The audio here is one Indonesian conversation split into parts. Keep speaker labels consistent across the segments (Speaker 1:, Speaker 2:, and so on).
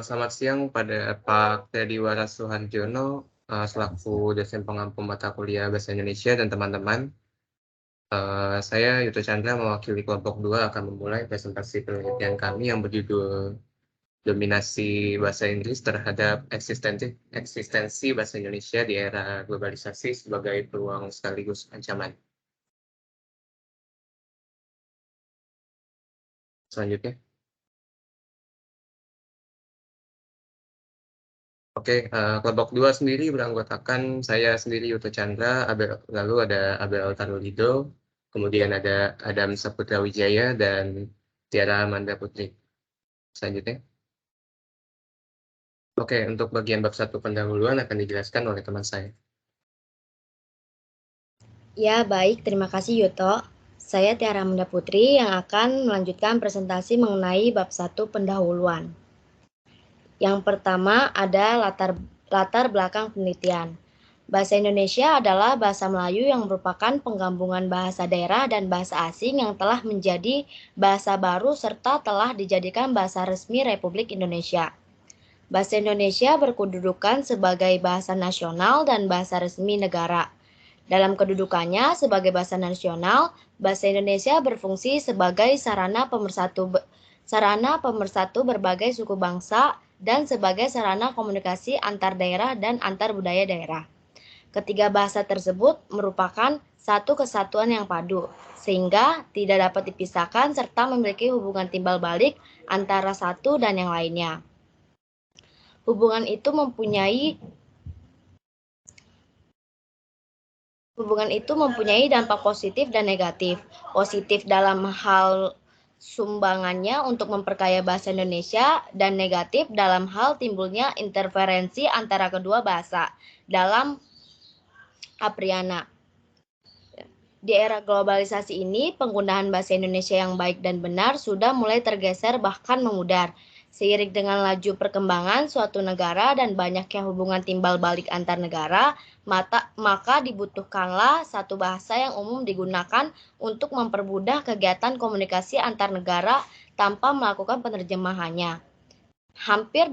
Speaker 1: Selamat siang pada Pak Teddy Waras Suharjono, selaku dosen pengampu mata kuliah Bahasa Indonesia dan teman-teman. Saya Yuto Chandra mewakili kelompok 2 akan memulai presentasi penelitian kami yang berjudul Dominasi Bahasa Inggris terhadap eksistensi Bahasa Indonesia di era globalisasi sebagai peluang sekaligus ancaman. Selanjutnya. Kelompok 2 sendiri beranggotakan saya sendiri Yuto Chandra, lalu ada Abel Tarulido, kemudian ada Adam Saputra Wijaya, dan Tiara Amanda Putri. Selanjutnya. Untuk bagian bab 1 pendahuluan akan dijelaskan oleh teman saya.
Speaker 2: Ya, baik. Terima kasih, Yuto. Saya Tiara Amanda Putri yang akan melanjutkan presentasi mengenai bab 1 pendahuluan. Yang pertama ada latar belakang penelitian. Bahasa Indonesia adalah bahasa Melayu yang merupakan penggabungan bahasa daerah dan bahasa asing yang telah menjadi bahasa baru serta telah dijadikan bahasa resmi Republik Indonesia. Bahasa Indonesia berkedudukan sebagai bahasa nasional dan bahasa resmi negara. Dalam kedudukannya sebagai bahasa nasional, bahasa Indonesia berfungsi sebagai sarana pemersatu berbagai suku bangsa dan sebagai sarana komunikasi antar daerah dan antar budaya daerah. Ketiga bahasa tersebut merupakan satu kesatuan yang padu, sehingga tidak dapat dipisahkan serta memiliki hubungan timbal balik antara satu dan yang lainnya. Hubungan itu mempunyai dampak positif dan negatif. Positif dalam hal sumbangannya untuk memperkaya bahasa Indonesia dan negatif dalam hal timbulnya interferensi antara kedua bahasa dalam Apriana. Di era globalisasi ini, penggunaan bahasa Indonesia yang baik dan benar sudah mulai tergeser bahkan memudar. Seiring dengan laju perkembangan suatu negara dan banyaknya hubungan timbal balik antar negara, maka dibutuhkanlah satu bahasa yang umum digunakan untuk mempermudah kegiatan komunikasi antar negara tanpa melakukan penerjemahannya. Hampir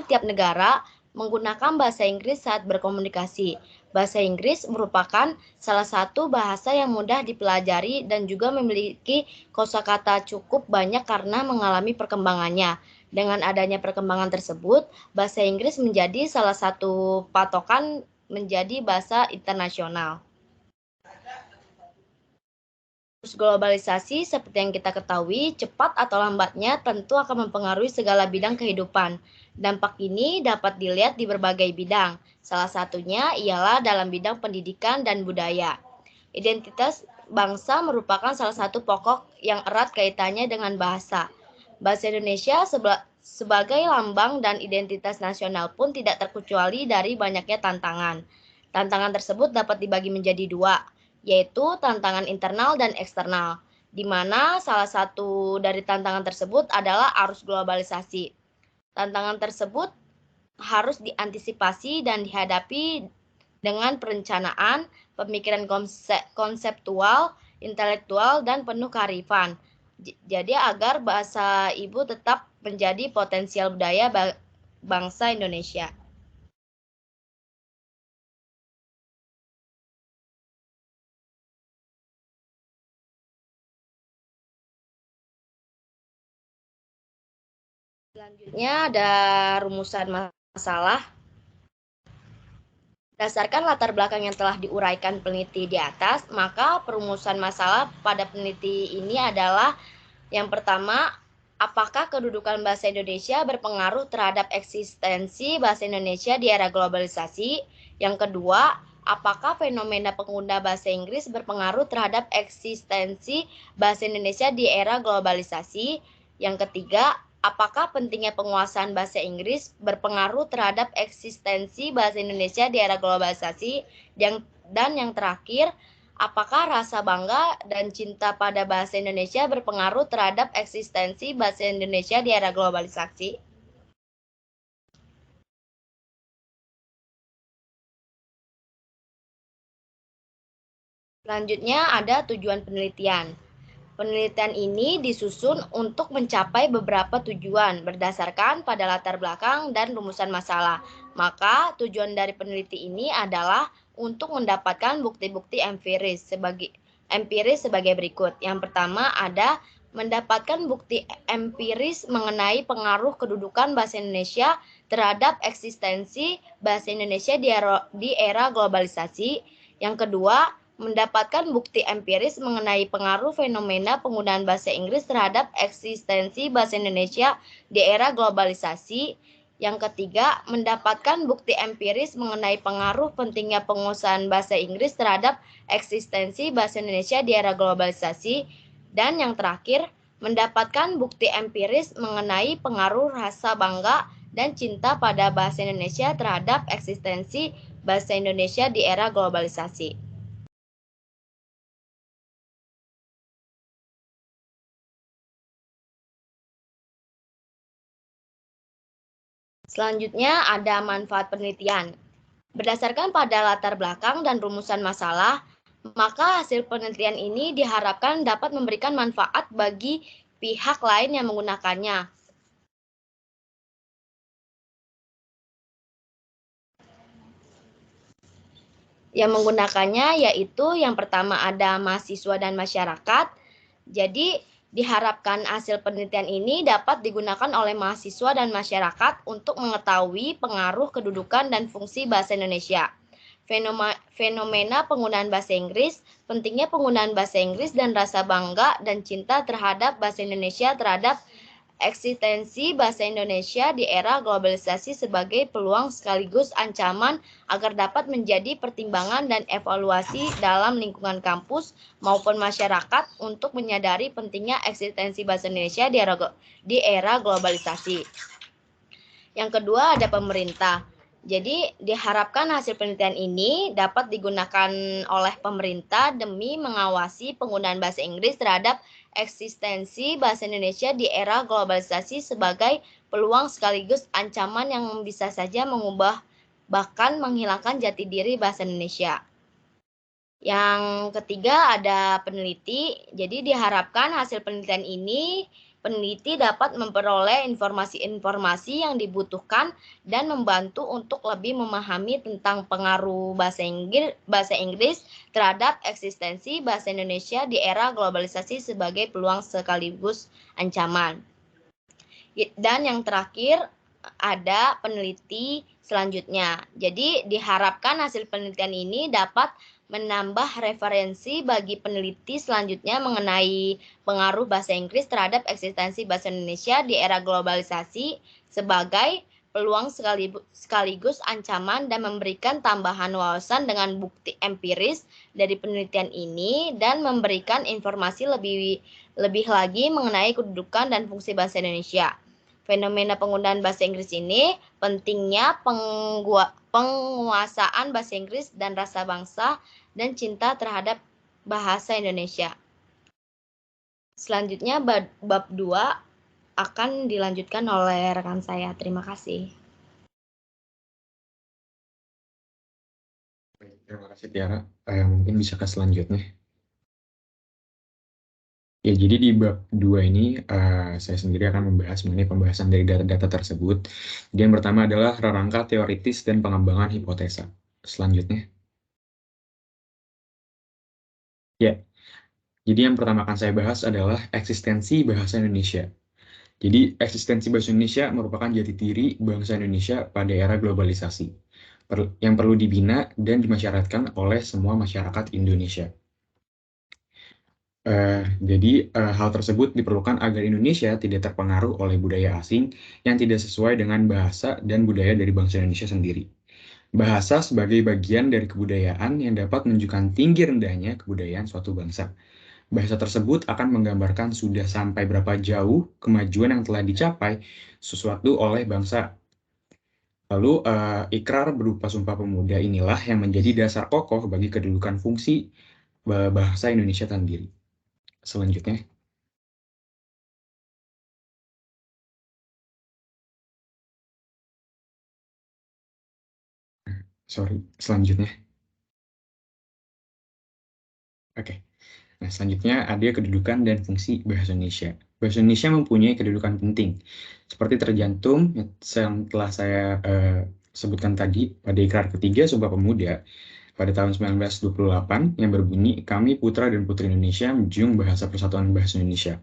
Speaker 2: tiap negara menggunakan bahasa Inggris saat berkomunikasi. Bahasa Inggris merupakan salah satu bahasa yang mudah dipelajari dan juga memiliki kosakata cukup banyak karena mengalami perkembangannya. Dengan adanya perkembangan tersebut, bahasa Inggris menjadi salah satu patokan menjadi bahasa internasional. Globalisasi seperti yang kita ketahui, cepat atau lambatnya tentu akan mempengaruhi segala bidang kehidupan. Dampak ini dapat dilihat di berbagai bidang. Salah satunya ialah dalam bidang pendidikan dan budaya. Identitas bangsa merupakan salah satu pokok yang erat kaitannya dengan bahasa. Bahasa Indonesia sebagai lambang dan identitas nasional pun tidak terkecuali dari banyaknya tantangan. Tantangan tersebut dapat dibagi menjadi dua, yaitu tantangan internal dan eksternal, di mana salah satu dari tantangan tersebut adalah arus globalisasi. Tantangan tersebut harus diantisipasi dan dihadapi dengan perencanaan, pemikiran konseptual, intelektual, dan penuh kearifan. Jadi agar bahasa ibu tetap menjadi potensial budaya bangsa Indonesia. Selanjutnya ada rumusan masalah. Berdasarkan latar belakang yang telah diuraikan peneliti di atas, maka perumusan masalah pada peneliti ini adalah yang pertama, apakah kedudukan bahasa Indonesia berpengaruh terhadap eksistensi bahasa Indonesia di era globalisasi? Yang kedua, apakah fenomena pengguna bahasa Inggris berpengaruh terhadap eksistensi bahasa Indonesia di era globalisasi? Yang ketiga, apakah pentingnya penguasaan bahasa Inggris berpengaruh terhadap eksistensi bahasa Indonesia di era globalisasi? Dan yang terakhir, apakah rasa bangga dan cinta pada bahasa Indonesia berpengaruh terhadap eksistensi bahasa Indonesia di era globalisasi? Selanjutnya ada tujuan penelitian. Penelitian ini disusun untuk mencapai beberapa tujuan berdasarkan pada latar belakang dan rumusan masalah. Maka tujuan dari peneliti ini adalah untuk mendapatkan bukti-bukti empiris sebagai berikut. Yang pertama ada mendapatkan bukti empiris mengenai pengaruh kedudukan bahasa Indonesia terhadap eksistensi bahasa Indonesia di era globalisasi. Yang kedua, mendapatkan bukti empiris mengenai pengaruh fenomena penggunaan bahasa Inggris terhadap eksistensi bahasa Indonesia di era globalisasi. Yang ketiga, mendapatkan bukti empiris mengenai pengaruh pentingnya penguasaan bahasa Inggris terhadap eksistensi bahasa Indonesia di era globalisasi. Dan yang terakhir, mendapatkan bukti empiris mengenai pengaruh rasa bangga dan cinta pada bahasa Indonesia terhadap eksistensi bahasa Indonesia di era globalisasi. Selanjutnya ada manfaat penelitian. Berdasarkan pada latar belakang dan rumusan masalah, maka hasil penelitian ini diharapkan dapat memberikan manfaat bagi pihak lain yang menggunakannya. Yang menggunakannya yaitu yang pertama ada mahasiswa dan masyarakat. Jadi diharapkan hasil penelitian ini dapat digunakan oleh mahasiswa dan masyarakat untuk mengetahui pengaruh kedudukan dan fungsi bahasa Indonesia. Fenomena penggunaan bahasa Inggris, pentingnya penggunaan bahasa Inggris dan rasa bangga dan cinta terhadap bahasa Indonesia terhadap eksistensi bahasa Indonesia di era globalisasi sebagai peluang sekaligus ancaman agar dapat menjadi pertimbangan dan evaluasi dalam lingkungan kampus maupun masyarakat untuk menyadari pentingnya eksistensi bahasa Indonesia di era globalisasi. Yang kedua ada pemerintah. Jadi diharapkan hasil penelitian ini dapat digunakan oleh pemerintah demi mengawasi penggunaan bahasa Inggris terhadap eksistensi bahasa Indonesia di era globalisasi sebagai peluang sekaligus ancaman yang bisa saja mengubah bahkan menghilangkan jati diri bahasa Indonesia. Yang ketiga ada peneliti. Jadi diharapkan hasil penelitian ini peneliti dapat memperoleh informasi-informasi yang dibutuhkan dan membantu untuk lebih memahami tentang pengaruh bahasa Inggris terhadap eksistensi bahasa Indonesia di era globalisasi sebagai peluang sekaligus ancaman. Dan yang terakhir ada peneliti selanjutnya. Jadi diharapkan hasil penelitian ini dapat menambah referensi bagi peneliti selanjutnya mengenai pengaruh bahasa Inggris terhadap eksistensi bahasa Indonesia di era globalisasi sebagai peluang sekaligus ancaman dan memberikan tambahan wawasan dengan bukti empiris dari penelitian ini dan memberikan informasi lebih lagi mengenai kedudukan dan fungsi bahasa Indonesia. Fenomena penggunaan bahasa Inggris ini pentingnya penguasaan bahasa Inggris dan rasa bangsa dan cinta terhadap bahasa Indonesia. Selanjutnya bab 2 akan dilanjutkan oleh rekan saya. Terima kasih.
Speaker 3: Terima kasih Tiara. Mungkin bisa ke selanjutnya. Ya, jadi di bab 2 ini saya sendiri akan membahas mengenai pembahasan dari data-data tersebut. Jadi yang pertama adalah rangka teoritis dan pengembangan hipotesa. Selanjutnya. Ya, jadi yang pertama akan saya bahas adalah eksistensi bahasa Indonesia. Jadi eksistensi bahasa Indonesia merupakan jati diri bangsa Indonesia pada era globalisasi yang perlu dibina dan dimasyaratkan oleh semua masyarakat Indonesia. Jadi hal tersebut diperlukan agar Indonesia tidak terpengaruh oleh budaya asing yang tidak sesuai dengan bahasa dan budaya dari bangsa Indonesia sendiri. Bahasa sebagai bagian dari kebudayaan yang dapat menunjukkan tinggi rendahnya kebudayaan suatu bangsa. Bahasa tersebut akan menggambarkan sudah sampai berapa jauh kemajuan yang telah dicapai sesuatu oleh bangsa. Lalu ikrar berupa Sumpah Pemuda inilah yang menjadi dasar kokoh bagi kedudukan fungsi bahasa Indonesia sendiri. Selanjutnya. Selanjutnya. Oke. Nah, selanjutnya ada kedudukan dan fungsi bahasa Indonesia. Bahasa Indonesia mempunyai kedudukan penting, seperti tercantum yang telah saya sebutkan tadi pada Ikrar ketiga Sumpah Pemuda pada tahun 1928 yang berbunyi, "Kami putra dan putri Indonesia menjunjung bahasa persatuan bahasa Indonesia."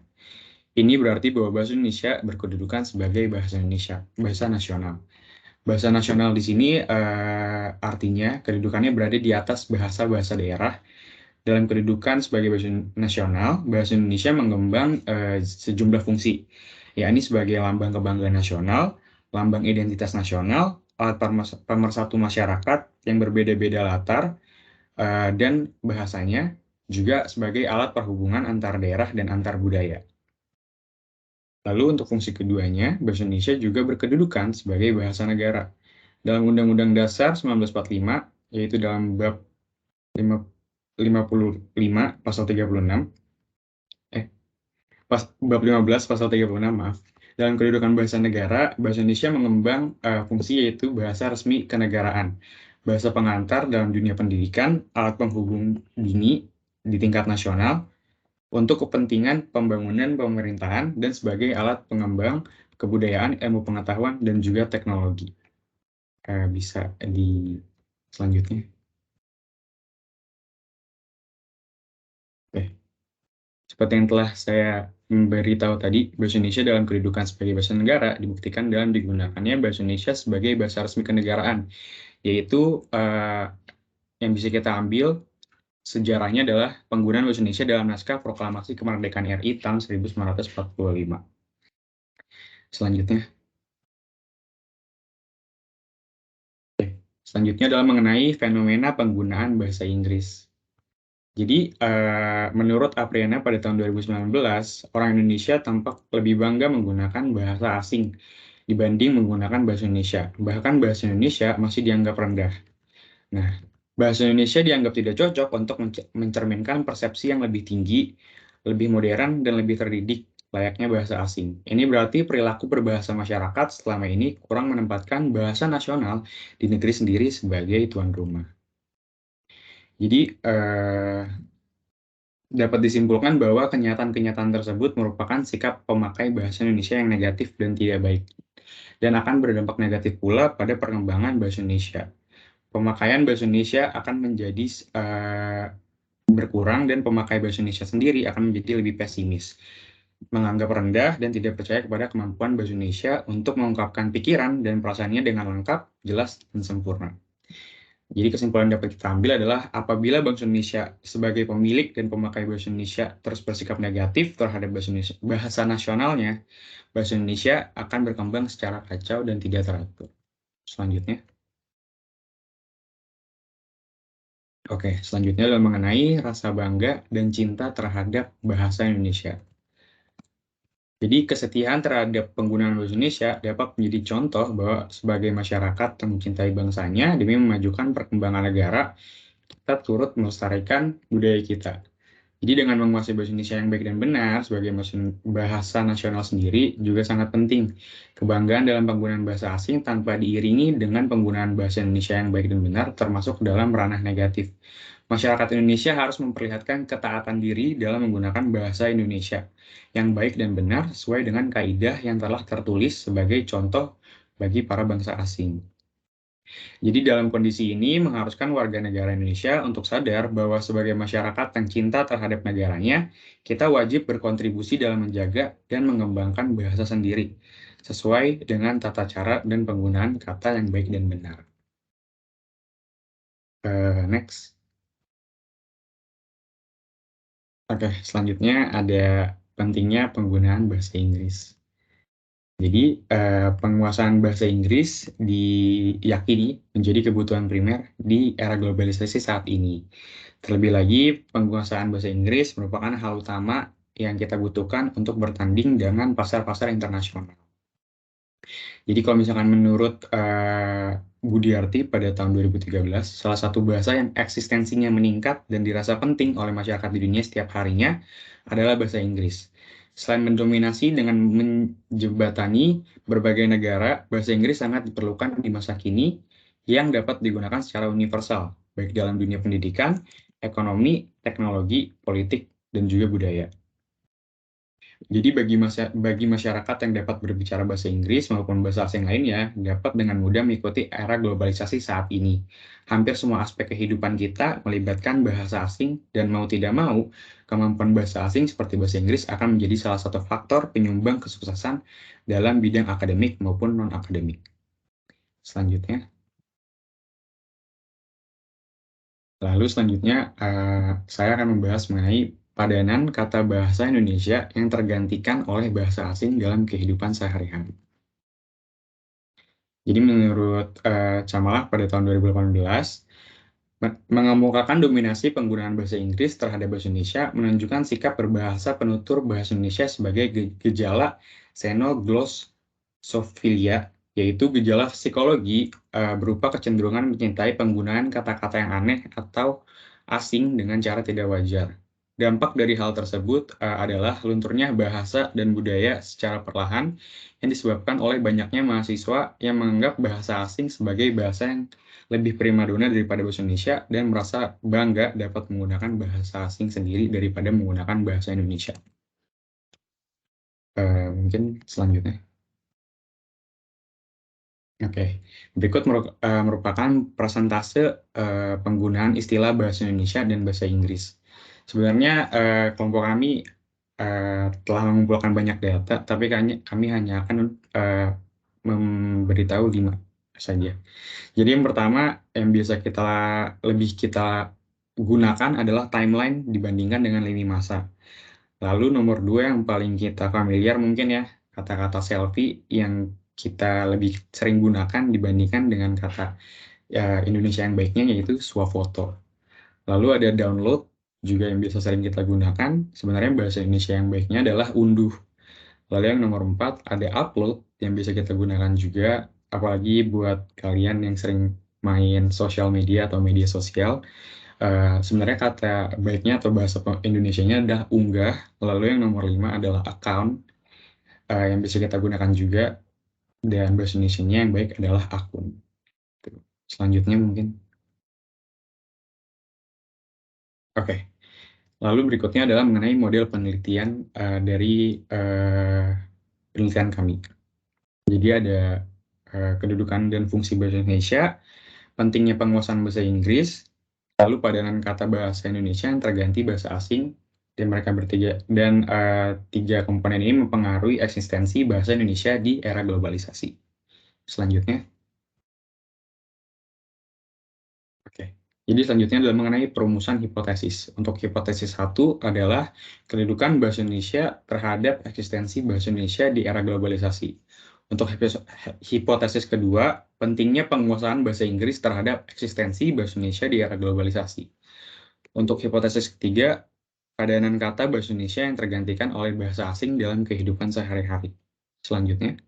Speaker 3: Ini berarti bahwa bahasa Indonesia berkedudukan sebagai bahasa Indonesia, bahasa nasional. Bahasa nasional di sini artinya kedudukannya berada di atas bahasa-bahasa daerah. Dalam kedudukan sebagai bahasa nasional, bahasa Indonesia mengembang sejumlah fungsi, yakni sebagai lambang kebanggaan nasional, lambang identitas nasional, alat pemersatu masyarakat yang berbeda-beda latar, dan bahasanya juga sebagai alat perhubungan antar daerah dan antar budaya. Lalu untuk fungsi keduanya, bahasa Indonesia juga berkedudukan sebagai bahasa negara. Dalam Undang-Undang Dasar 1945, yaitu dalam bab 55 pasal 36, bab 15 pasal 36, maaf. Dalam kedudukan bahasa negara, bahasa Indonesia mengembang fungsi yaitu bahasa resmi kenegaraan, bahasa pengantar dalam dunia pendidikan, alat penghubung dini di tingkat nasional, untuk kepentingan pembangunan pemerintahan, dan sebagai alat pengembang kebudayaan, ilmu pengetahuan, dan juga teknologi. Bisa di selanjutnya. Oke. Seperti yang telah saya memberitahu tadi, bahasa Indonesia dalam kedudukan sebagai bahasa negara dibuktikan dalam digunakannya bahasa Indonesia sebagai bahasa resmi kenegaraan, yaitu yang bisa kita ambil sejarahnya adalah penggunaan bahasa Indonesia dalam naskah Proklamasi Kemerdekaan RI tahun 1945. Selanjutnya. Selanjutnya adalah mengenai fenomena penggunaan bahasa Inggris. Jadi, menurut Apriana pada tahun 2019, orang Indonesia tampak lebih bangga menggunakan bahasa asing dibanding menggunakan bahasa Indonesia. Bahkan bahasa Indonesia masih dianggap rendah. Nah, bahasa Indonesia dianggap tidak cocok untuk mencerminkan persepsi yang lebih tinggi, lebih modern, dan lebih terdidik layaknya bahasa asing. Ini berarti perilaku berbahasa masyarakat selama ini kurang menempatkan bahasa nasional di negeri sendiri sebagai tuan rumah. Jadi, dapat disimpulkan bahwa kenyataan-kenyataan tersebut merupakan sikap pemakai bahasa Indonesia yang negatif dan tidak baik, dan akan berdampak negatif pula pada perkembangan bahasa Indonesia. Pemakaian bahasa Indonesia akan menjadi berkurang, dan pemakai bahasa Indonesia sendiri akan menjadi lebih pesimis, menganggap rendah, dan tidak percaya kepada kemampuan bahasa Indonesia untuk mengungkapkan pikiran dan perasaannya dengan lengkap, jelas, dan sempurna. Jadi kesimpulan yang dapat kita ambil adalah apabila bangsa Indonesia sebagai pemilik dan pemakai bahasa Indonesia terus bersikap negatif terhadap bahasa nasionalnya, bahasa Indonesia akan berkembang secara kacau dan tidak teratur. Selanjutnya. Oke, selanjutnya adalah mengenai rasa bangga dan cinta terhadap bahasa Indonesia. Jadi kesetiaan terhadap penggunaan bahasa Indonesia dapat menjadi contoh bahwa sebagai masyarakat yang mencintai bangsanya demi memajukan perkembangan negara, kita turut melestarikan budaya kita. Jadi dengan menguasai bahasa Indonesia yang baik dan benar sebagai bahasa nasional sendiri juga sangat penting. Kebanggaan dalam penggunaan bahasa asing tanpa diiringi dengan penggunaan bahasa Indonesia yang baik dan benar termasuk dalam ranah negatif. Masyarakat Indonesia harus memperlihatkan ketaatan diri dalam menggunakan bahasa Indonesia yang baik dan benar sesuai dengan kaidah yang telah tertulis sebagai contoh bagi para bangsa asing. Jadi dalam kondisi ini mengharuskan warga negara Indonesia untuk sadar bahwa sebagai masyarakat yang cinta terhadap negaranya, kita wajib berkontribusi dalam menjaga dan mengembangkan bahasa sendiri, sesuai dengan tata cara dan penggunaan kata yang baik dan benar. Next. Oke, selanjutnya ada pentingnya penggunaan bahasa Inggris. Jadi, penguasaan bahasa Inggris diyakini menjadi kebutuhan primer di era globalisasi saat ini. Terlebih lagi, penguasaan bahasa Inggris merupakan hal utama yang kita butuhkan untuk bertanding dengan pasar-pasar internasional. Jadi kalau misalkan menurut Budiarti pada tahun 2013, salah satu bahasa yang eksistensinya meningkat dan dirasa penting oleh masyarakat di dunia setiap harinya adalah bahasa Inggris. Selain mendominasi dengan menjembatani berbagai negara, bahasa Inggris sangat diperlukan di masa kini yang dapat digunakan secara universal, baik dalam dunia pendidikan, ekonomi, teknologi, politik, dan juga budaya. Jadi bagi masyarakat yang dapat berbicara bahasa Inggris maupun bahasa asing lainnya, dapat dengan mudah mengikuti era globalisasi saat ini. Hampir semua aspek kehidupan kita melibatkan bahasa asing, dan mau tidak mau, kemampuan bahasa asing seperti bahasa Inggris akan menjadi salah satu faktor penyumbang kesuksesan dalam bidang akademik maupun non-akademik. Selanjutnya. Lalu selanjutnya, saya akan membahas mengenai padanan kata bahasa Indonesia yang tergantikan oleh bahasa asing dalam kehidupan sehari-hari. Jadi menurut Camalah pada tahun 2018, mengemukakan dominasi penggunaan bahasa Inggris terhadap bahasa Indonesia menunjukkan sikap berbahasa penutur bahasa Indonesia sebagai gejala xenoglosophilia, yaitu gejala psikologi berupa kecenderungan mencintai penggunaan kata-kata yang aneh atau asing dengan cara tidak wajar. Dampak dari hal tersebut adalah lunturnya bahasa dan budaya secara perlahan yang disebabkan oleh banyaknya mahasiswa yang menganggap bahasa asing sebagai bahasa yang lebih primadona daripada bahasa Indonesia dan merasa bangga dapat menggunakan bahasa asing sendiri daripada menggunakan bahasa Indonesia. Mungkin selanjutnya. Oke, berikut merupakan persentase penggunaan istilah bahasa Indonesia dan bahasa Inggris. Sebenarnya kelompok kami telah mengumpulkan banyak data, tapi kami hanya akan memberitahu 5 saja. Jadi yang pertama yang biasa lebih kita gunakan adalah timeline dibandingkan dengan lini masa. Lalu nomor 2 yang paling kita familiar mungkin ya, kata-kata selfie yang kita lebih sering gunakan dibandingkan dengan kata Indonesia yang baiknya, yaitu swafoto. Lalu ada download juga yang biasa sering kita gunakan. Sebenarnya bahasa Indonesia yang baiknya adalah unduh. Lalu yang nomor 4 ada upload yang bisa kita gunakan juga, apalagi buat kalian yang sering main sosial media atau media sosial. Sebenarnya kata baiknya atau bahasa Indonesianya adalah unggah. Lalu yang nomor 5 adalah account yang bisa kita gunakan juga, dan bahasa Indonesianya yang baik adalah akun. Selanjutnya mungkin. Oke. Lalu berikutnya adalah mengenai model penelitian dari penelitian kami. Jadi ada kedudukan dan fungsi bahasa Indonesia, pentingnya penguasaan bahasa Inggris, lalu padanan kata bahasa Indonesia yang terganti bahasa asing, dan mereka bertiga, dan 3 komponen ini mempengaruhi eksistensi bahasa Indonesia di era globalisasi. Selanjutnya. Oke. Jadi selanjutnya adalah mengenai perumusan hipotesis. Untuk hipotesis 1 adalah kedudukan bahasa Indonesia terhadap eksistensi bahasa Indonesia di era globalisasi. Untuk hipotesis kedua, pentingnya penguasaan bahasa Inggris terhadap eksistensi bahasa Indonesia di era globalisasi. Untuk hipotesis ketiga, padanan kata bahasa Indonesia yang tergantikan oleh bahasa asing dalam kehidupan sehari-hari. Selanjutnya.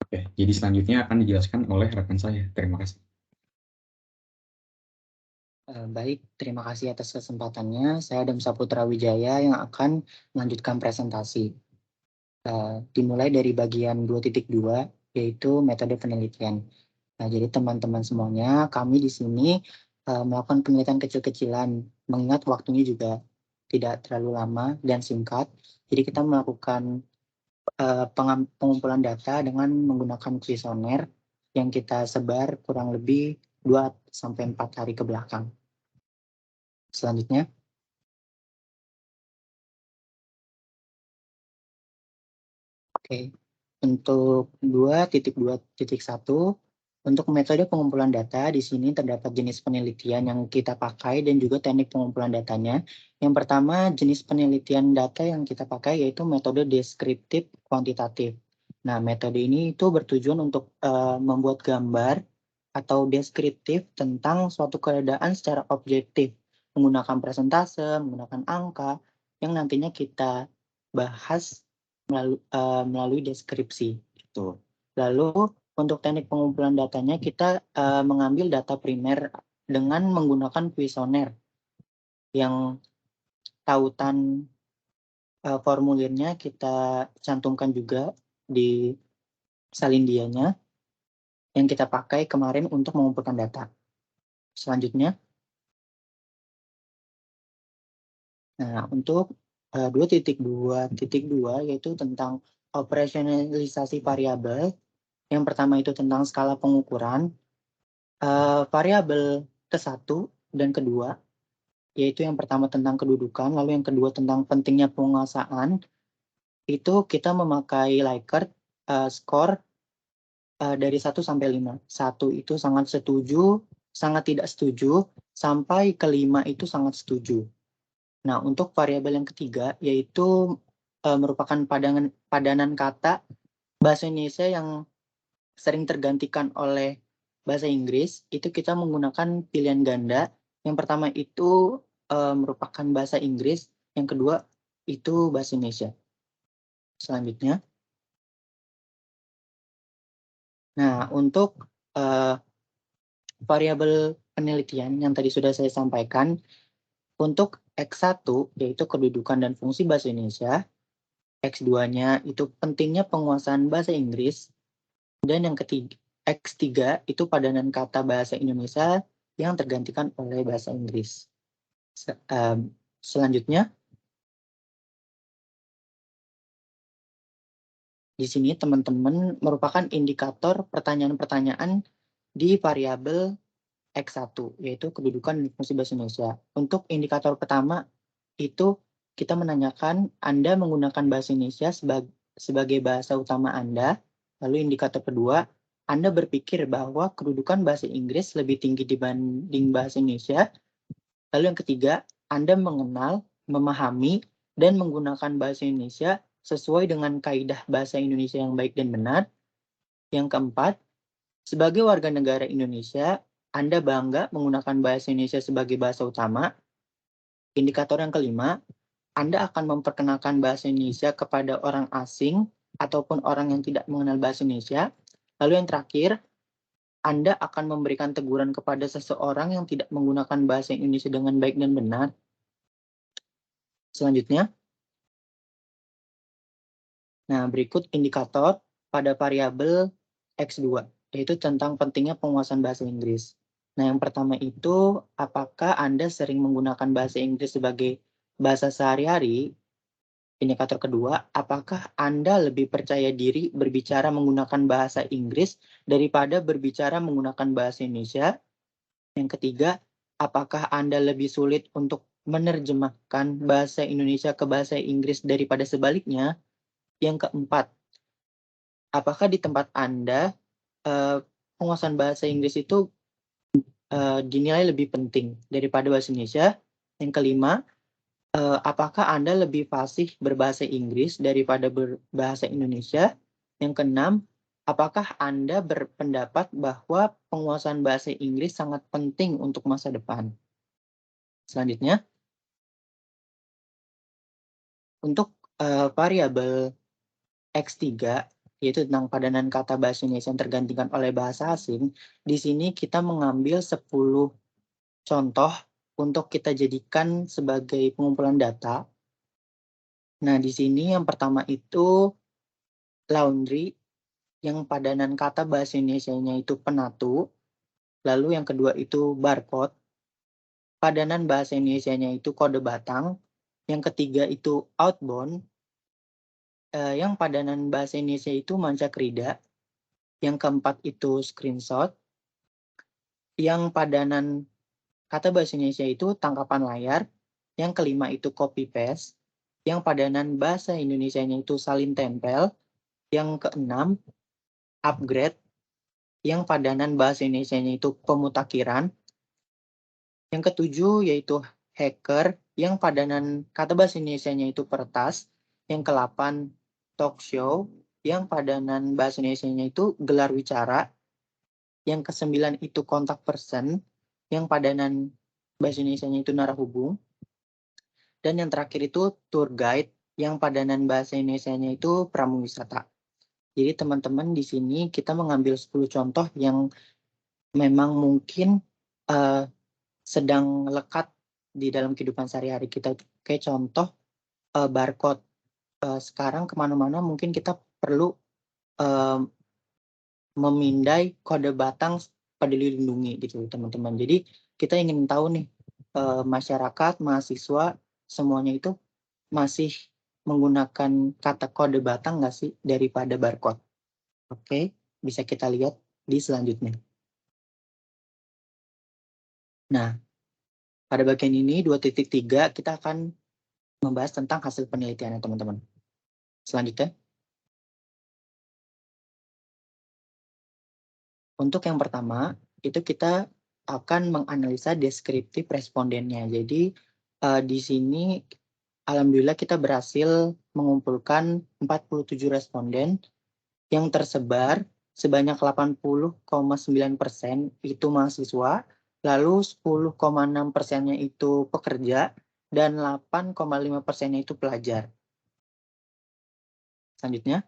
Speaker 3: Oke, jadi selanjutnya akan dijelaskan oleh rekan saya. Terima kasih.
Speaker 4: Baik, terima kasih atas kesempatannya. Saya Adam Saputra Wijaya yang akan melanjutkan presentasi. Dimulai dari bagian 2.2, yaitu metode penelitian. Nah, jadi teman-teman semuanya, kami di sini melakukan penelitian kecil-kecilan, mengingat waktunya juga tidak terlalu lama dan singkat. Jadi kita melakukan pengumpulan data dengan menggunakan kuesioner yang kita sebar kurang lebih 2-4 hari ke belakang. Selanjutnya. Oke, untuk 2.2.1, untuk metode pengumpulan data, di sini terdapat jenis penelitian yang kita pakai dan juga teknik pengumpulan datanya. Yang pertama, jenis penelitian data yang kita pakai yaitu metode deskriptif kuantitatif. Nah, metode ini itu bertujuan untuk membuat gambar atau deskriptif tentang suatu keadaan secara objektif, menggunakan persentase, menggunakan angka, yang nantinya kita bahas melalui deskripsi. Gitu. Lalu untuk teknik pengumpulan datanya kita mengambil data primer dengan menggunakan kuesioner yang tautan formulirnya kita cantumkan juga di salindianya yang kita pakai kemarin untuk mengumpulkan data. Selanjutnya. Nah, untuk 2.2.2 yaitu tentang operasionalisasi variabel. Yang pertama itu tentang skala pengukuran. Variabel ke-1 dan kedua, yaitu yang pertama tentang kedudukan, lalu yang kedua tentang pentingnya penguasaan. Itu kita memakai Likert skor dari 1 sampai 5. 1 itu sangat setuju, sangat tidak setuju, sampai ke 5 itu sangat setuju. Nah, untuk variabel yang ketiga, yaitu merupakan padanan kata bahasa Indonesia yang sering tergantikan oleh bahasa Inggris, itu kita menggunakan pilihan ganda. Yang pertama itu merupakan bahasa Inggris, yang kedua itu bahasa Indonesia. Selanjutnya. Nah, untuk variabel penelitian yang tadi sudah saya sampaikan, untuk X1 yaitu kedudukan dan fungsi bahasa Indonesia, X2-nya itu pentingnya penguasaan bahasa Inggris, dan yang ketiga X3 itu padanan kata bahasa Indonesia yang tergantikan oleh bahasa Inggris. Selanjutnya, di sini teman-teman merupakan indikator pertanyaan-pertanyaan di variabel X1, yaitu kedudukan dan fungsi bahasa Indonesia. Untuk indikator pertama, itu kita menanyakan Anda menggunakan bahasa Indonesia sebagai bahasa utama Anda. Lalu indikator kedua, Anda berpikir bahwa kedudukan bahasa Inggris lebih tinggi dibanding bahasa Indonesia. Lalu yang ketiga, Anda mengenal, memahami, dan menggunakan bahasa Indonesia sesuai dengan kaidah bahasa Indonesia yang baik dan benar. Yang keempat, sebagai warga negara Indonesia, Anda bangga menggunakan bahasa Indonesia sebagai bahasa utama. Indikator yang kelima, Anda akan memperkenalkan bahasa Indonesia kepada orang asing ataupun orang yang tidak mengenal bahasa Indonesia. Lalu yang terakhir, Anda akan memberikan teguran kepada seseorang yang tidak menggunakan bahasa Indonesia dengan baik dan benar. Selanjutnya. Nah, berikut indikator pada variabel X2, yaitu tentang pentingnya penguasaan bahasa Inggris. Nah, yang pertama itu, apakah Anda sering menggunakan bahasa Inggris sebagai bahasa sehari-hari? Indikator kedua, apakah Anda lebih percaya diri berbicara menggunakan bahasa Inggris daripada berbicara menggunakan bahasa Indonesia? Yang ketiga, apakah Anda lebih sulit untuk menerjemahkan bahasa Indonesia ke bahasa Inggris daripada sebaliknya? Yang keempat, apakah di tempat Anda penguasaan bahasa Inggris itu dinilai lebih penting daripada bahasa Indonesia? Yang kelima, apakah Anda lebih fasih berbahasa Inggris daripada berbahasa Indonesia? Yang keenam, apakah Anda berpendapat bahwa penguasaan bahasa Inggris sangat penting untuk masa depan? Selanjutnya, untuk variabel X3, yaitu tentang padanan kata bahasa Indonesia yang tergantikan oleh bahasa asing, di sini kita mengambil 10 contoh untuk kita jadikan sebagai pengumpulan data. Nah, di sini yang pertama itu laundry, yang padanan kata bahasa Indonesianya itu penatu. Lalu yang kedua itu barcode, padanan bahasa Indonesianya itu kode batang. Yang ketiga itu outbound, yang padanan bahasa Indonesia itu mancakrida. Yang keempat itu screenshot. Yang padanan kata bahasa Indonesia itu tangkapan layar. Yang kelima itu copy paste. Yang padanan bahasa Indonesianya itu salin tempel. Yang keenam upgrade. Yang padanan bahasa Indonesianya itu pemutakhiran. Yang ketujuh yaitu hacker. Yang padanan kata bahasa Indonesianya itu peretas. Yang ke-8 talk show. Yang padanan bahasa Indonesianya itu gelar wicara. Yang ke-9 itu kontak person. Yang padanan bahasa Indonesianya itu narahubung. Dan yang terakhir itu tour guide, yang padanan bahasa Indonesianya itu pramuwisata. Jadi teman-teman di sini kita mengambil 10 contoh yang memang mungkin sedang lekat di dalam kehidupan sehari-hari kita. Kayak contoh barcode. Sekarang kemana-mana mungkin kita perlu memindai kode batang Peduli Lindungi gitu teman-teman. Jadi kita ingin tahu nih masyarakat, mahasiswa semuanya itu masih menggunakan kata kode batang nggak sih daripada barcode? Oke, bisa kita lihat di selanjutnya. Nah, pada bagian ini 2.3 kita akan membahas tentang hasil penelitiannya teman-teman. Selanjutnya. Untuk yang pertama, itu kita akan menganalisa deskriptif respondennya. Jadi di sini alhamdulillah kita berhasil mengumpulkan 47 responden yang tersebar sebanyak 80,9% itu mahasiswa, lalu 10,6%-nya itu pekerja, dan 8,5%-nya itu pelajar. Selanjutnya.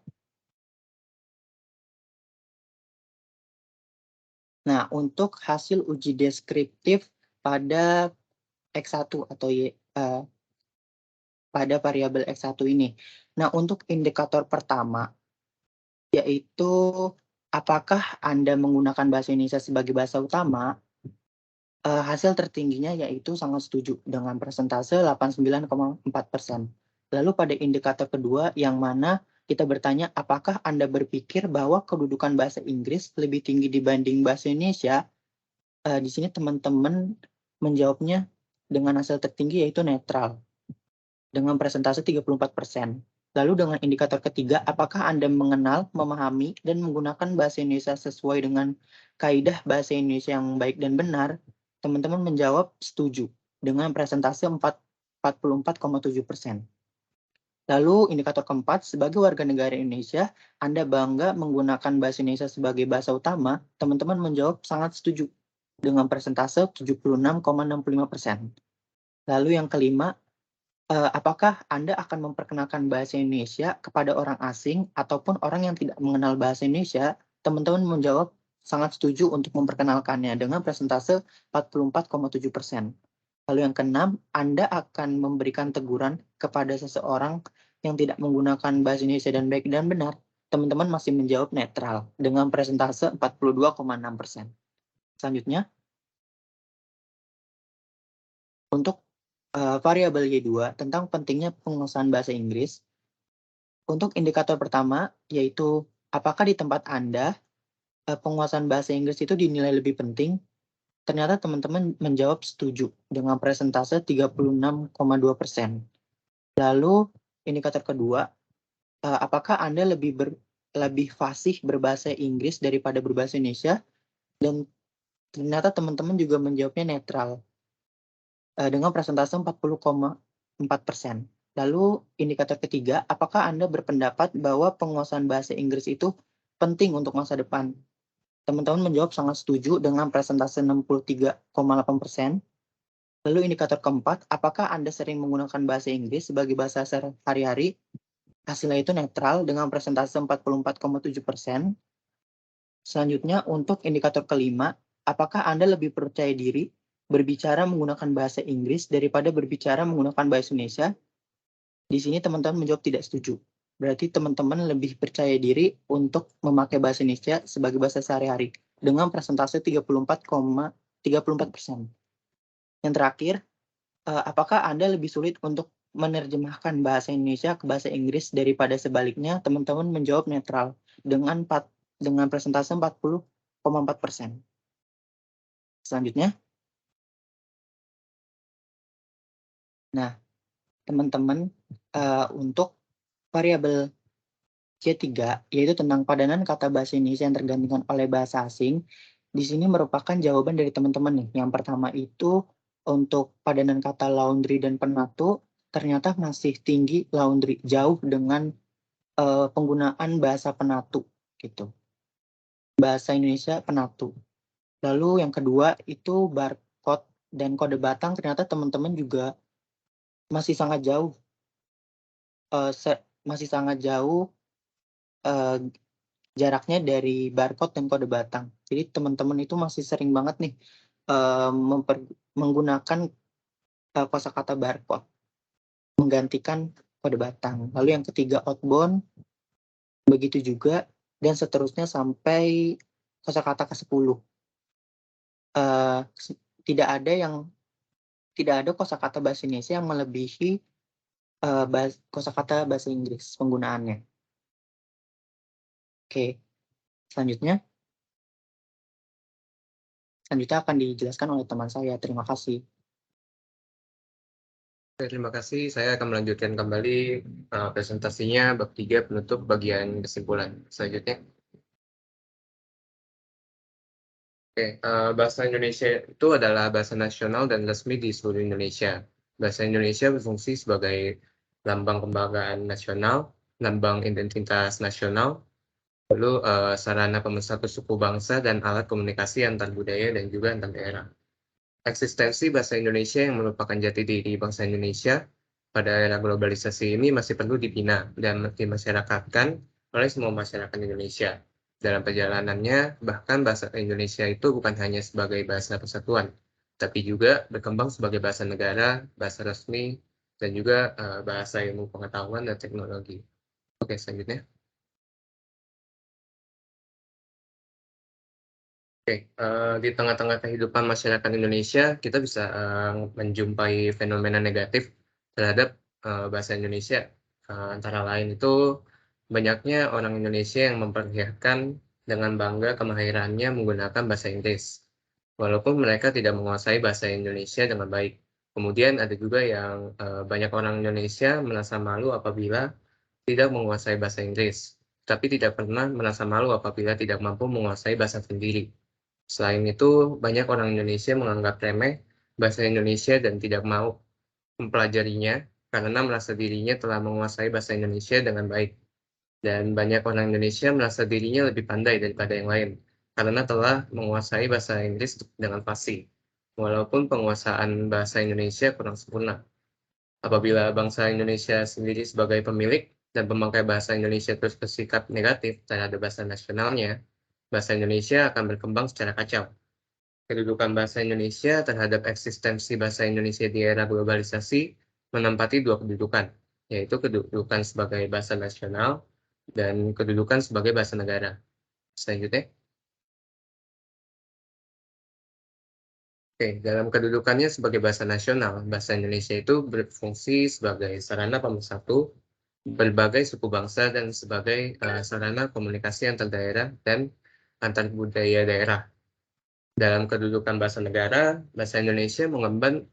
Speaker 4: Nah, untuk hasil uji deskriptif pada X1 atau pada variabel X1 ini. Nah, untuk indikator pertama, yaitu apakah Anda menggunakan bahasa Indonesia sebagai bahasa utama, hasil tertingginya yaitu sangat setuju dengan persentase 89,4%. Lalu pada indikator kedua, yang mana kita bertanya apakah Anda berpikir bahwa kedudukan bahasa Inggris lebih tinggi dibanding bahasa Indonesia, di sini teman-teman menjawabnya dengan hasil tertinggi yaitu netral dengan persentase 34%. Lalu dengan indikator ketiga, apakah Anda mengenal, memahami, dan menggunakan bahasa Indonesia sesuai dengan kaidah bahasa Indonesia yang baik dan benar? Teman-teman menjawab setuju dengan persentase 44,7%. Lalu indikator keempat, sebagai warga negara Indonesia, Anda bangga menggunakan bahasa Indonesia sebagai bahasa utama? Teman-teman menjawab sangat setuju dengan persentase 76,65%. Lalu yang kelima, apakah Anda akan memperkenalkan bahasa Indonesia kepada orang asing ataupun orang yang tidak mengenal bahasa Indonesia? Teman-teman menjawab sangat setuju untuk memperkenalkannya dengan persentase 44,7%. Lalu yang keenam, Anda akan memberikan teguran kepada seseorang yang tidak menggunakan bahasa Indonesia dan baik dan benar? Teman-teman masih menjawab netral dengan persentase 42,6%. Selanjutnya, untuk variabel Y2 tentang pentingnya penguasaan bahasa Inggris. Untuk indikator pertama, yaitu apakah di tempat Anda penguasaan bahasa Inggris itu dinilai lebih penting? Ternyata teman-teman menjawab setuju dengan persentase 36,2%. Lalu indikator kedua, apakah Anda lebih fasih berbahasa Inggris daripada berbahasa Indonesia? Dan ternyata teman-teman juga menjawabnya netral dengan persentase 40,4%. Lalu indikator ketiga, apakah Anda berpendapat bahwa penguasaan bahasa Inggris itu penting untuk masa depan? Teman-teman menjawab sangat setuju dengan persentase 63,8%. Lalu indikator keempat, apakah Anda sering menggunakan bahasa Inggris sebagai bahasa sehari-hari? Hasilnya itu netral dengan persentase 44,7%. Selanjutnya untuk indikator kelima, apakah Anda lebih percaya diri berbicara menggunakan bahasa Inggris daripada berbicara menggunakan bahasa Indonesia? Di sini teman-teman menjawab tidak setuju. Berarti teman-teman lebih percaya diri untuk memakai bahasa Indonesia sebagai bahasa sehari-hari dengan persentase 34,34%. Yang terakhir, apakah Anda lebih sulit untuk menerjemahkan bahasa Indonesia ke bahasa Inggris daripada sebaliknya? Teman-teman menjawab netral dengan persentase 40,4%. Selanjutnya. Nah, teman-teman, untuk variabel C3, yaitu tentang padanan kata bahasa Indonesia yang tergantikan oleh bahasa asing, di sini merupakan jawaban dari teman-teman nih. Yang pertama itu untuk padanan kata laundry dan penatu, ternyata masih tinggi laundry, jauh dengan penggunaan bahasa penatu gitu. Bahasa Indonesia penatu. Lalu yang kedua itu barcode dan kode batang, ternyata teman-teman juga masih sangat jauh. Jaraknya dari barcode dan kode batang. Jadi teman-teman itu masih sering banget nih menggunakan kosakata barcode menggantikan kode batang. Lalu yang ketiga outbound, begitu juga, dan seterusnya sampai kosakata ke-10. Tidak ada yang tidak ada kosakata bahasa Indonesia yang melebihi kosakata bahasa Inggris penggunaannya. Oke, selanjutnya akan dijelaskan oleh teman saya. Terima kasih.
Speaker 1: Terima kasih. Saya akan melanjutkan kembali presentasinya bab 3 penutup bagian kesimpulan. Selanjutnya. Oke, bahasa Indonesia itu adalah bahasa nasional dan resmi di seluruh Indonesia. Bahasa Indonesia berfungsi sebagai lambang kebanggaan nasional, lambang identitas nasional, lalu sarana pemersatu suku bangsa dan alat komunikasi antar budaya dan juga antar daerah. Eksistensi bahasa Indonesia yang merupakan jati diri bangsa Indonesia pada era globalisasi ini masih perlu dibina dan dimasyarakatkan oleh semua masyarakat Indonesia. Dalam perjalanannya, bahkan bahasa Indonesia itu bukan hanya sebagai bahasa persatuan, tapi juga berkembang sebagai bahasa negara, bahasa resmi, dan juga bahasa ilmu pengetahuan dan teknologi. Oke, selanjutnya. Oke, di tengah-tengah kehidupan masyarakat Indonesia, kita bisa menjumpai fenomena negatif terhadap bahasa Indonesia. Antara lain itu banyaknya orang Indonesia yang memperlihatkan dengan bangga kemahirannya menggunakan bahasa Inggris, walaupun mereka tidak menguasai bahasa Indonesia dengan baik. Kemudian ada juga yang banyak orang Indonesia merasa malu apabila tidak menguasai bahasa Inggris, tapi tidak pernah merasa malu apabila tidak mampu menguasai bahasa sendiri. Selain itu, banyak orang Indonesia menganggap remeh bahasa Indonesia dan tidak mau mempelajarinya karena merasa dirinya telah menguasai bahasa Indonesia dengan baik. Dan banyak orang Indonesia merasa dirinya lebih pandai daripada yang lain karena telah menguasai bahasa Inggris dengan fasih, walaupun penguasaan bahasa Indonesia kurang sempurna. Apabila bangsa Indonesia sendiri sebagai pemilik dan pemakai bahasa Indonesia terus bersikap negatif terhadap bahasa nasionalnya, bahasa Indonesia akan berkembang secara kacau. Kedudukan bahasa Indonesia terhadap eksistensi bahasa Indonesia di era globalisasi menempati dua kedudukan, yaitu kedudukan sebagai bahasa nasional dan kedudukan sebagai bahasa negara. Selanjutnya. Oke, dalam kedudukannya sebagai bahasa nasional, bahasa Indonesia itu berfungsi sebagai sarana pemersatu berbagai suku bangsa dan sebagai sarana komunikasi antar daerah dan antar budaya daerah. Dalam kedudukan bahasa negara, bahasa Indonesia mengemban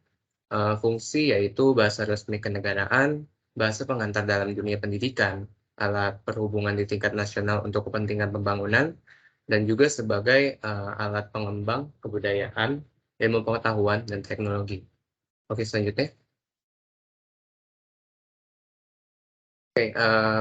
Speaker 1: fungsi yaitu bahasa resmi kenegaraan, bahasa pengantar dalam dunia pendidikan, alat perhubungan di tingkat nasional untuk kepentingan pembangunan, dan juga sebagai alat pengembang kebudayaan, ilmu pengetahuan, dan teknologi. Oke, selanjutnya. Oke,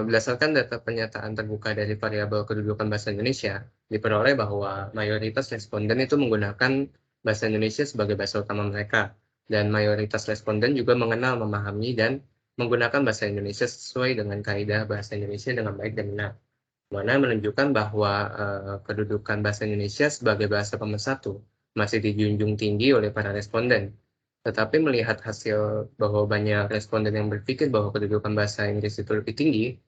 Speaker 1: berdasarkan data pernyataan terbuka dari variabel kedudukan bahasa Indonesia, diperoleh bahwa mayoritas responden itu menggunakan bahasa Indonesia sebagai bahasa utama mereka, dan mayoritas responden juga mengenal, memahami, dan menggunakan bahasa Indonesia sesuai dengan kaidah bahasa Indonesia dengan baik dan benar, mana menunjukkan bahwa kedudukan bahasa Indonesia sebagai bahasa pemersatu masih dijunjung tinggi oleh para responden. Tetapi melihat hasil bahwa banyak responden yang berpikir bahwa kedudukan bahasa Inggris itu lebih tinggi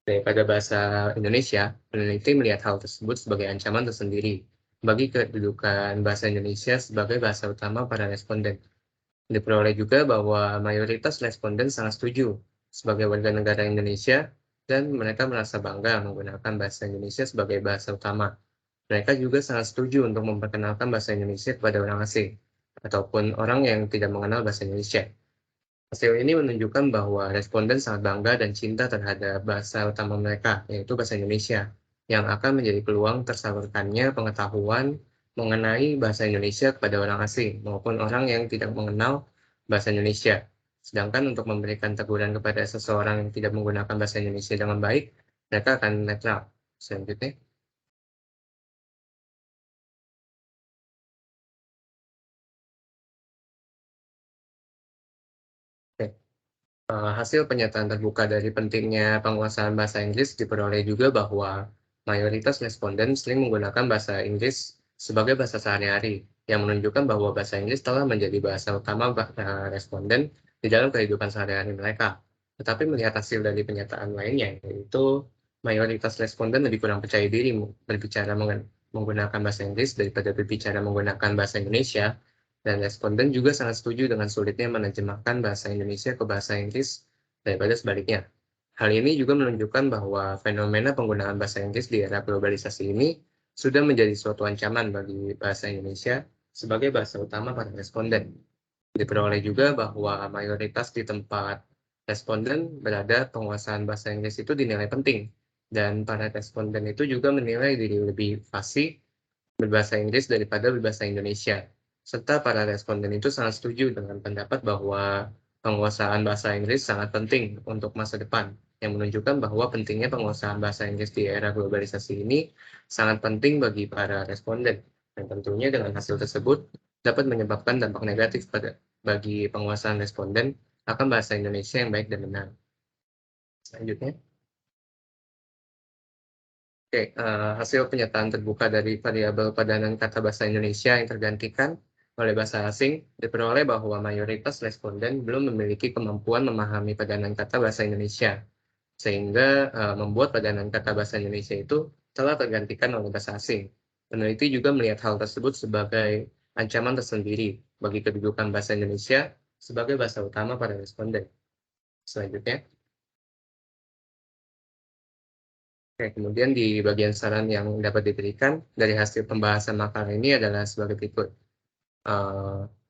Speaker 1: daripada bahasa Indonesia, peneliti melihat hal tersebut sebagai ancaman tersendiri bagi kedudukan bahasa Indonesia sebagai bahasa utama para responden. Diperoleh juga bahwa mayoritas responden sangat setuju sebagai warga negara Indonesia dan mereka merasa bangga menggunakan bahasa Indonesia sebagai bahasa utama. Mereka juga sangat setuju untuk memperkenalkan bahasa Indonesia kepada orang asing ataupun orang yang tidak mengenal bahasa Indonesia. Hasil ini menunjukkan bahwa responden sangat bangga dan cinta terhadap bahasa utama mereka, yaitu bahasa Indonesia, yang akan menjadi peluang tersalurkannya pengetahuan mengenai bahasa Indonesia kepada orang asing maupun orang yang tidak mengenal bahasa Indonesia. Sedangkan untuk memberikan teguran kepada seseorang yang tidak menggunakan bahasa Indonesia dengan baik, mereka akan netral. Selanjutnya. Hasil pernyataan terbuka dari pentingnya penguasaan bahasa Inggris diperoleh juga bahwa mayoritas responden sering menggunakan bahasa Inggris sebagai bahasa sehari-hari, yang menunjukkan bahwa bahasa Inggris telah menjadi bahasa utama responden di dalam kehidupan sehari-hari mereka. Tetapi melihat hasil dari pernyataan lainnya, yaitu mayoritas responden lebih kurang percaya diri berbicara menggunakan bahasa Inggris daripada berbicara menggunakan bahasa Indonesia, Dan responden juga sangat setuju dengan sulitnya menerjemahkan bahasa Indonesia ke bahasa Inggris daripada sebaliknya. Hal ini juga menunjukkan bahwa fenomena penggunaan bahasa Inggris di era globalisasi ini sudah menjadi suatu ancaman bagi bahasa Indonesia sebagai bahasa utama para responden. Diperoleh juga bahwa mayoritas di tempat responden berada penguasaan bahasa Inggris itu dinilai penting, dan para responden itu juga menilai diri lebih fasih berbahasa Inggris daripada berbahasa Indonesia. Serta para responden itu sangat setuju dengan pendapat bahwa penguasaan bahasa Inggris sangat penting untuk masa depan, yang menunjukkan bahwa pentingnya penguasaan bahasa Inggris di era globalisasi ini sangat penting bagi para responden. Dan tentunya dengan hasil tersebut dapat menyebabkan dampak negatif bagi penguasaan responden akan bahasa Indonesia yang baik dan benar. Selanjutnya. Oke, hasil penyataan terbuka dari variabel padanan kata bahasa Indonesia yang tergantikan oleh bahasa asing diperoleh bahwa mayoritas responden belum memiliki kemampuan memahami padanan kata bahasa Indonesia, sehingga membuat padanan kata bahasa Indonesia itu telah tergantikan oleh bahasa asing. Peneliti juga melihat hal tersebut sebagai ancaman tersendiri bagi kedudukan bahasa Indonesia sebagai bahasa utama pada responden. Selanjutnya. Oke, kemudian di bagian saran yang dapat diberikan dari hasil pembahasan makalah ini adalah sebagai berikut.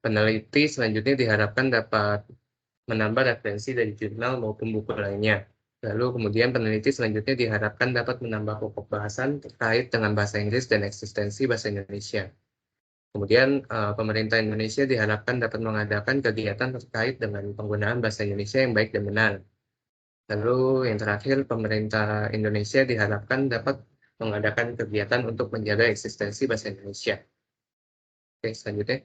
Speaker 1: Peneliti selanjutnya diharapkan dapat menambah referensi dari jurnal maupun buku lainnya. Lalu kemudian peneliti selanjutnya diharapkan dapat menambah pokok bahasan terkait dengan bahasa Inggris dan eksistensi bahasa Indonesia. Kemudian pemerintah Indonesia diharapkan dapat mengadakan kegiatan terkait dengan penggunaan bahasa Indonesia yang baik dan benar. Lalu yang terakhir, pemerintah Indonesia diharapkan dapat mengadakan kegiatan untuk menjaga eksistensi bahasa Indonesia. Oke, selanjutnya.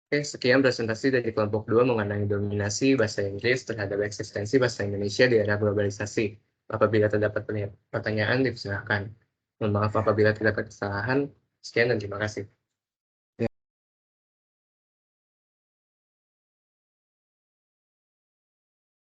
Speaker 1: Oke, sekian presentasi dari kelompok 2 mengenai dominasi bahasa Inggris terhadap eksistensi bahasa Indonesia di era globalisasi. Apabila terdapat pertanyaan, dipersilakan. Mohon maaf apabila terdapat kesalahan. Sekian dan terima kasih.